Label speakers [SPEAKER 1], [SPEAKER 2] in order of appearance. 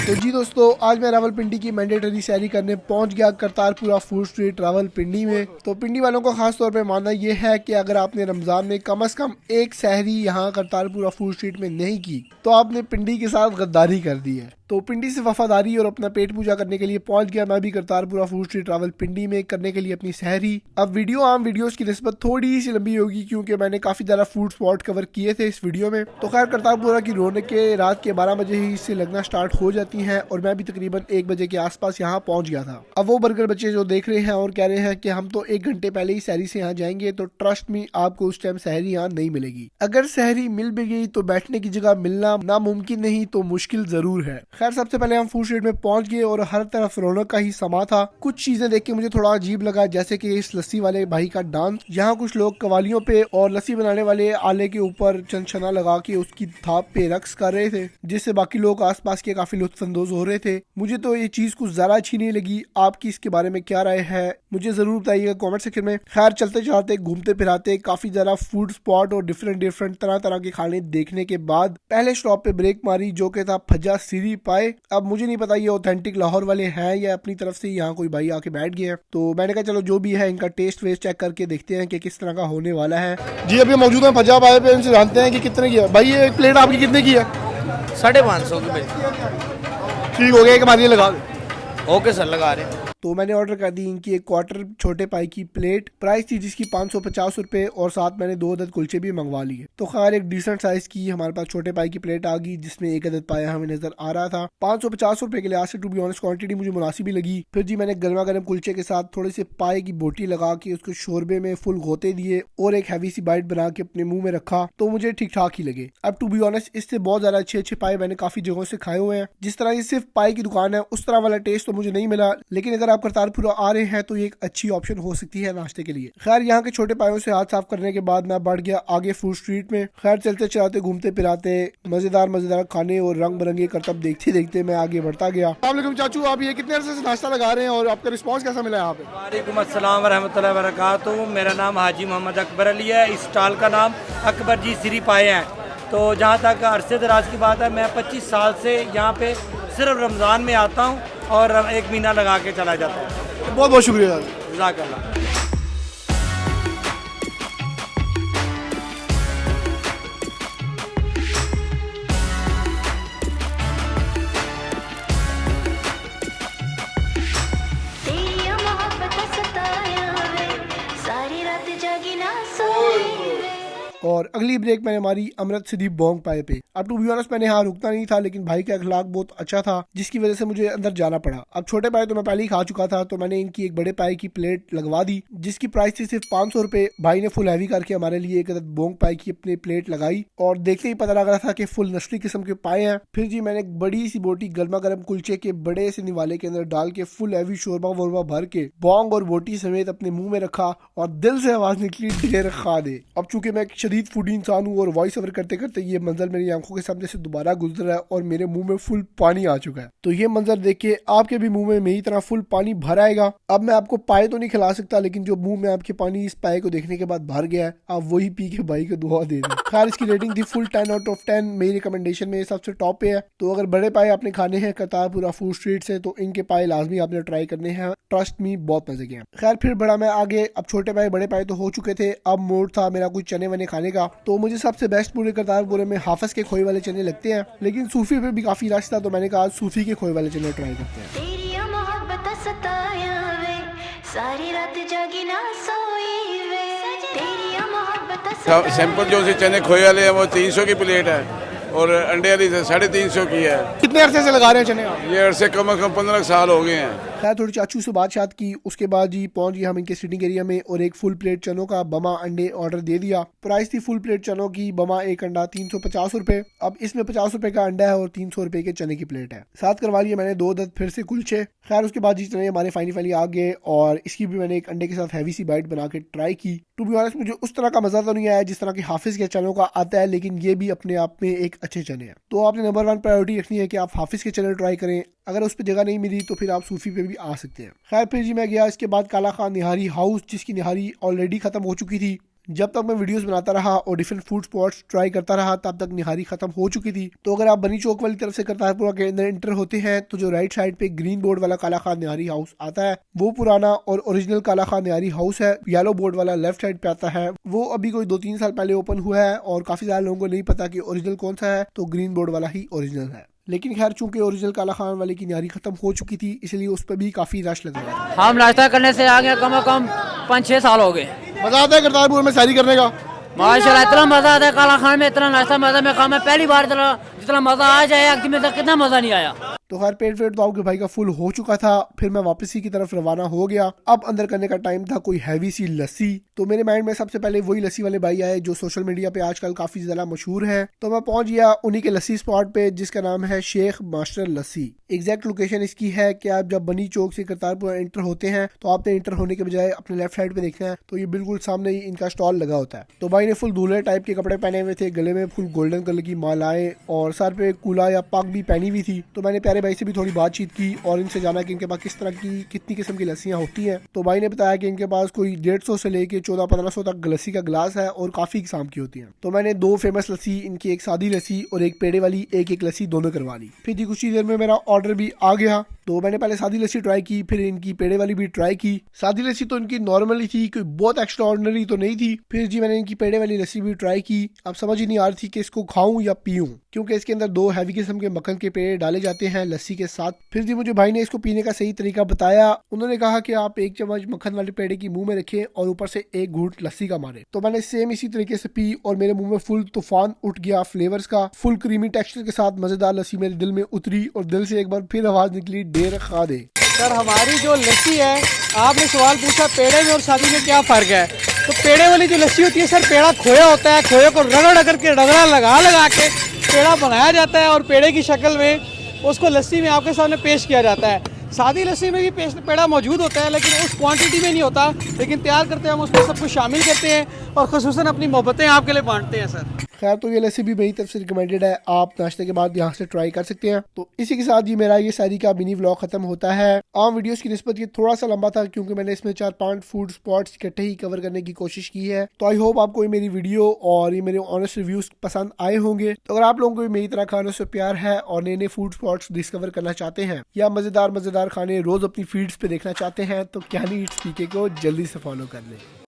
[SPEAKER 1] तो जी दोस्तों, आज मैं रावलपिंडी की मैंडेटरी सैरी करने पहुंच गया करतारपुरा फूड स्ट्रीट रावलपिंडी में। तो पिंडी वालों का खास तौर पे मानना यह है कि अगर आपने रमजान में कम से कम एक सहरी यहाँ करतारपुरा फूड स्ट्रीट में नहीं की तो आपने पिंडी के साथ गद्दारी कर दी है। तो पिंडी से वफादारी और अपना पेट पूजा करने के लिए पहुंच गया मैं भी करतारपुरा फूड स्ट्रीट रावलपिंडी में करने के लिए अपनी सहरी। अब वीडियो आम वीडियोस की निस्बत थोड़ी सी लंबी होगी क्योंकि मैंने काफी ज्यादा फूड स्पॉट कवर किए थे इस वीडियो में। तो खैर, करतारपुरा की रौनकें रात के 12 बजे ही इससे लगना स्टार्ट हो जाती हैं और मैं भी तकरीबन 1 बजे के आसपास यहाँ पहुंच गया था। अब वो बर्गर बच्चे जो देख रहे हैं और कह रहे हैं कि हम तो 1 घंटे पहले ही सहरी से यहाँ जाएंगे, तो ट्रस्ट मी, आपको उस टाइम सहरी यहाँ नहीं मिलेगी। अगर सहरी मिल भी गई तो बैठने की जगह मिलना नामुमकिन नहीं तो मुश्किल जरूर है। खैर, सबसे पहले हम फूड स्ट्रीट में पहुंच गए और हर तरफ रौनक का ही समा था। कुछ चीजें देख के मुझे थोड़ा अजीब लगा, जैसे कि इस लस्सी वाले भाई का डांस। यहाँ कुछ लोग कवालियों पे और लस्सी बनाने वाले आले के ऊपर चंचना लगा के उसकी थाप पे रक्स कर रहे थे, जिससे बाकी लोग आसपास के काफी लुत्फानंदोज हो रहे थे। मुझे तो ये चीज कुछ ज्यादा अच्छी नहीं लगी। आपकी इसके बारे में क्या राय है मुझे जरूर बताइएगा कमेंट सेक्शन में। खैर, चलते चलते घूमते फिराते काफी ज्यादा फूड स्पॉट और डिफरेंट तरह तरह के खाने देखने के बाद पहले स्टॉप पे ब्रेक मारी, जो कि था फजा सीरी पाए। अब मुझे नहीं पता ये ऑथेंटिक लाहौर वाले हैं या अपनी तरफ से यहाँ कोई भाई आके बैठ गया है। तो मैंने कहा चलो जो भी है इनका टेस्ट वेस्ट चेक करके देखते हैं कि किस तरह का होने वाला है। जी, अभी मौजूद है फजा पाए पे, इनसे जानते हैं कि कितने की है। भाई ये एक प्लेट आपकी कितने की है?
[SPEAKER 2] 550 की भाई।
[SPEAKER 1] ठीक हो गया, एक बार ये लगा दे।
[SPEAKER 2] ओके सर, लगा रहे हैं।
[SPEAKER 1] तो मैंने ऑर्डर कर दी इनकी एक क्वार्टर छोटे पाई की प्लेट। प्राइस थी जिसकी 550 रुपए और साथ मैंने 2 अदद कुलचे भी मंगवा लिए। तो खैर, एक डिसेंट साइज की हमारे पास छोटे पाई की प्लेट आ गई जिसमें 1 अदद पाया हमें नजर आ रहा था। 550 रुपए के लिहाज से टू बी ऑनेस्ट क्वांटिटी मुझे मुनासिब ही लगी। फिर जी मैंने गर्मा गर्म कुलचे के साथ थोड़े से पाए की बोटी लगा के उसको शोरबे में फुल गोते दिए और एक हैवी सी बाइट बना के अपने मुंह में रखा, तो मुझे ठीक ठाक ही लगे। अब टू बी ऑनेस्ट इससे बहुत ज्यादा अच्छे पाए मैंने काफी जगहों से खाए हुए हैं। जिस तरह ये सिर्फ पाए की दुकान है उस तरह वाला टेस्ट तो मुझे नहीं मिला, लेकिन अगर आप करतारपुरा आ रहे हैं तो ये एक अच्छी ऑप्शन हो सकती है नाश्ते के लिए। खैर, यहाँ के छोटे पायों से हाथ साफ करने के बाद मैं बढ़ गया आगे फूड स्ट्रीट में। खैर, चलते चलाते घूमते फिराते मजेदार खाने और रंग बिरंगे करतब देखते देखते मैं आगे बढ़ता गया। अस्सलाम चाचू, आप ये कितने अरसे से नाश्ता लगा रहे हैं और आपका रिस्पांस कैसा मिला यहाँ पे?
[SPEAKER 2] वालेकुम अस्सलाम वरहमतुल्लाहि वबरकातुहू। मेरा नाम हाजी मोहम्मद अकबर अली है। इस स्टॉल का नाम अकबर जी सिरी पाए हैं। तो जहाँ तक अरसे दराज की बात है, मैं 25 साल से यहाँ पे सिर्फ रमज़ान में आता हूँ और 1 महीना लगा के चला जाता हूँ।
[SPEAKER 1] बहुत बहुत शुक्रिया।
[SPEAKER 2] जज़ाकल्लाह।
[SPEAKER 1] और अगली ब्रेक मैंने हमारी अमृत सिद्धि बोंग पाए पे। अब टू बी ऑनेस्ट मैंने यहाँ रुकना नहीं था, लेकिन भाई का अखलाक बहुत अच्छा था जिसकी वजह से मुझे अंदर जाना पड़ा। अब छोटे पाए तो मैं पहले ही खा चुका था, तो मैंने इनकी एक बड़े पाए की प्लेट लगवा दी जिसकी प्राइस थी सिर्फ 500 रुपए। भाई ने फुल हैवी करके हमारे लिए एक अदद बोंग पाए की अपनी प्लेट लगाई और देखते ही पता लग रहा था कि फुल नस्ली किस्म के पाए हैं। फिर जी मैंने एक बड़ी सी बोटी गर्मा गर्म कुलचे के बड़े से निवाले के अंदर डाल के फुल हैवी शोरबा वोरबा भर के बोंग और बोटी समेत अपने मुंह में रखा और दिल से आवाज निकली, ढेर खा दे। अब चूंकि मैं एक शदीद फूडी इंसान हूँ और वॉइस ओवर करते करते ये मंजर मेरी आंखों के सामने से दोबारा गुजरा है और मेरे मुंह में फुल पानी आ चुका है। तो ये मंजर देख के आपके भी मुंह में मेरी तरह फुल पानी भर आएगा। अब मैं आपको पाए तो नहीं खिला सकता, लेकिन जो मुंह में आपके पानी इस पाए को देखने के बाद भर गया है, आप वही पी के भाई को दुआ दे दें। खैर, इसकी रेटिंग थी फुल 10 आउट ऑफ 10। मेरी रिकमेंडेशन में सबसे टॉप पे है। तो अगर बड़े पाए आपने खाने हैं करतारपुरा फूड स्ट्रीट से तो इनके पाए लाजमी आपने ट्राई करने हैं। ट्रस्ट मी, बहुत मजे के हैं। खैर, फिर बड़ा मैं आगे। अब छोटे पाए बड़े पाए तो हो चुके थे, अब मोड था मेरा कुछ चने वने खाने का। तो मुझे सबसे बेस्ट पूरे करतारपुरे में हाफिज के खोए वाले चने लगते हैं, लेकिन सूफी पे भी काफी रश था, तो मैंने कहा सूफी के खोए वाले चने ट्राई करते हैं।
[SPEAKER 3] सैंपल जो से चने खोए वाले हैं वो 300 की प्लेट है और अंडे वाली 350 की है।
[SPEAKER 1] कितने अरसे से लगा रहे हैं चने आप?
[SPEAKER 3] ये अरसे कम से कम 15 साल हो गए हैं।
[SPEAKER 1] खैर, थोड़ी चाचू से बातचीत की, उसके बाद जी पहुंच गए हम इनके सिटिंग एरिया में और एक फुल प्लेट चनों का बमा अंडे ऑर्डर दे दिया। प्राइस थी फुल प्लेट चनों की बमा एक अंडा 350 रुपए। अब इसमें 50 रुपए का अंडा है और 300 रुपए के चने की प्लेट है। साथ करवा लिए मैंने 2 अदद फिर से कुलचे। खैर, उसके बाद जी चने हमारे फाइनली आ गए और इसकी भी मैंने एक अंडे के साथ हैवी सी बाइट बना के ट्राई की। टू बी ऑनेस्ट मुझे उस तरह का मजा तो नहीं आया जिस तरह के हाफिज के चनों का आता है, लेकिन ये भी अपने आप में एक अच्छे चने हैं। तो आपने नंबर 1 प्रायोरिटी रखनी है कि आप हाफिज के चने ट्राई करें। अगर उस पर जगह नहीं मिली तो फिर आप सूफी पे भी आ सकते हैं। खैर, फिर जी मैं गया इसके बाद काला खान निहारी हाउस, जिसकी निहारी ऑलरेडी खत्म हो चुकी थी, जब तक मैं वीडियोस बनाता रहा और डिफरेंट फूड स्पॉट्स ट्राई करता रहा तब तक निहारी खत्म हो चुकी थी। तो अगर आप बनी चौक वाली तरफ से करतारपुरा के अंदर एंटर होते हैं तो जो राइट साइड पे ग्रीन बोर्ड वाला काला खान निहारी हाउस आता है वो पुराना और ओरिजिनल काला खान निहारी हाउस है। येलो बोर्ड वाला लेफ्ट साइड पे आता है, वो अभी कोई 2-3 साल पहले ओपन हुआ है और काफी ज्यादा लोगों को नहीं पता कि ओरिजिनल कौन सा है, तो ग्रीन बोर्ड वाला ही ओरिजिनल है। लेकिन खैर चूंकि ओरिजिनल काला खान वाले की निहारी खत्म हो चुकी थी इसलिए उस पर भी काफी रश लग रहा था।
[SPEAKER 4] हम नाश्ता करने से आ गए कम से कम 5-6 साल हो गए।
[SPEAKER 1] मजा आता है करतारपुर में सैरी करने का?
[SPEAKER 4] माशाल्लाह इतना मजा आता है, काला खान में इतना नाश्ता मजा में खा, मैं पहली बार जितना मजा आ जाए आखिर में कितना मजा नहीं आया।
[SPEAKER 1] तो खैर पेट तो आपके भाई का फुल हो चुका था, फिर मैं वापसी की तरफ रवाना हो गया। अब अंदर करने का टाइम था कोई हैवी सी लस्सी। तो मेरे माइंड में सबसे पहले वही लस्सी वाले भाई आए जो सोशल मीडिया पे आजकल काफी ज्यादा मशहूर है। तो मैं पहुंच गया उन्हीं के लस्सी स्पॉट पे जिसका नाम है शेख मास्टर लस्सी। एग्जैक्ट लोकेशन इसकी है कि आप जब बनी चौक से करतारपुर एंटर होते हैं तो आपने एंटर होने के बजाय अपने लेफ्ट साइड पे देखना है तो ये बिल्कुल सामने ही इनका स्टॉल लगा होता है। तो भाई ने फुल दूल्हे टाइप के कपड़े पहने हुए थे, गले में फुल गोल्डन कलर की मालाएं और सर पे कूला या पग भी पहनी हुई थी। तो मैंने प्यारे भाई से भी थोड़ी बातचीत की और इनसे जाना कि इनके पास किस तरह की कितनी किस्म की लस्सियां होती हैं। तो भाई ने बताया कि इनके पास कोई 150 से लेके 1400-1500 तक लस्सी का गिलास है और काफी किस्म की होती हैं। तो मैंने 2 फेमस लस्सी, इनकी एक सादी लस्सी और एक पेड़े वाली एक लस्सी दोनों करवा ली। फिर कुछ ही देर में मेरा ऑर्डर भी आ गया। तो मैंने पहले सादी लस्सी ट्राई की, फिर इनकी पेड़े वाली भी ट्राई की। सादी लस्सी तो इनकी नॉर्मली थी, कोई बहुत एक्स्ट्रा ऑर्डिनरी तो नहीं थी। फिर जी मैंने इनकी पेड़े वाली लस्सी भी ट्राई की। अब समझ ही नहीं आ रही थी कि इसको खाऊं या पीऊं, क्योंकि इसके अंदर 2 हैवी किस्म के मक्खन के पेड़े डाले जाते हैं लस्सी के साथ। फिर जी मुझे भाई ने इसको पीने का सही तरीका बताया। उन्होंने कहा कि आप 1 चम्मच मक्खन वाले पेड़े की मुंह में रखें और ऊपर से 1 घूंट लस्सी का मारे। तो मैंने सेम इसी तरीके से पी और मेरे मुंह में फुल तूफान उठ गया फ्लेवर्स का। फुल क्रीमी टेक्सचर के साथ मजेदार लस्सी मेरे दिल में उतरी और दिल से एक बार फिर आवाज निकली, डेर खा दे।
[SPEAKER 5] सर हमारी जो लस्सी है, आपने सवाल पूछा पेड़े में और शादी में क्या फ़र्क है। तो पेड़े वाली जो लस्सी होती है सर, पेड़ा खोया होता है, खोए को रगड़ करके रगड़ा लगा के पेड़ा बनाया जाता है और पेड़े की शक्ल में उसको लस्सी में आपके सामने पेश किया जाता है। सादी लस्सी में भी पेड़ा मौजूद होता है लेकिन उस क्वांटिटी में नहीं होता, लेकिन तैयार करते हैं हम उसमें सब कुछ शामिल करते हैं और खुसूसन अपनी मोहब्बतें आपके लिए बांटते हैं सर।
[SPEAKER 1] खैर तो ये लस्सी भी मेरी तरफ से रिकमेंडेड है, आप नाश्ते के बाद यहाँ से ट्राई कर सकते हैं। तो इसी के साथ ही मेरा ये सैरी का मिनी व्लॉग खत्म होता है। आम वीडियोस की निस्बत ये थोड़ा सा लंबा था क्योंकि मैंने इसमें 4-5 फूड स्पॉट्स इकट्ठे ही कवर करने की कोशिश की है। तो आई होप आपको ये मेरी वीडियो और ये मेरे ऑनेस्ट रिव्यूज पसंद आए होंगे। तो अगर आप लोगों को मेरी तरह खानों से प्यार है और नए नए फूड स्पॉट्स डिस्कवर करना चाहते हैं या मजेदार खाने रोज अपनी फीड्स पे देखना चाहते हैं तो क्या नहीं ईट्स पीके को जल्दी से फॉलो कर लें।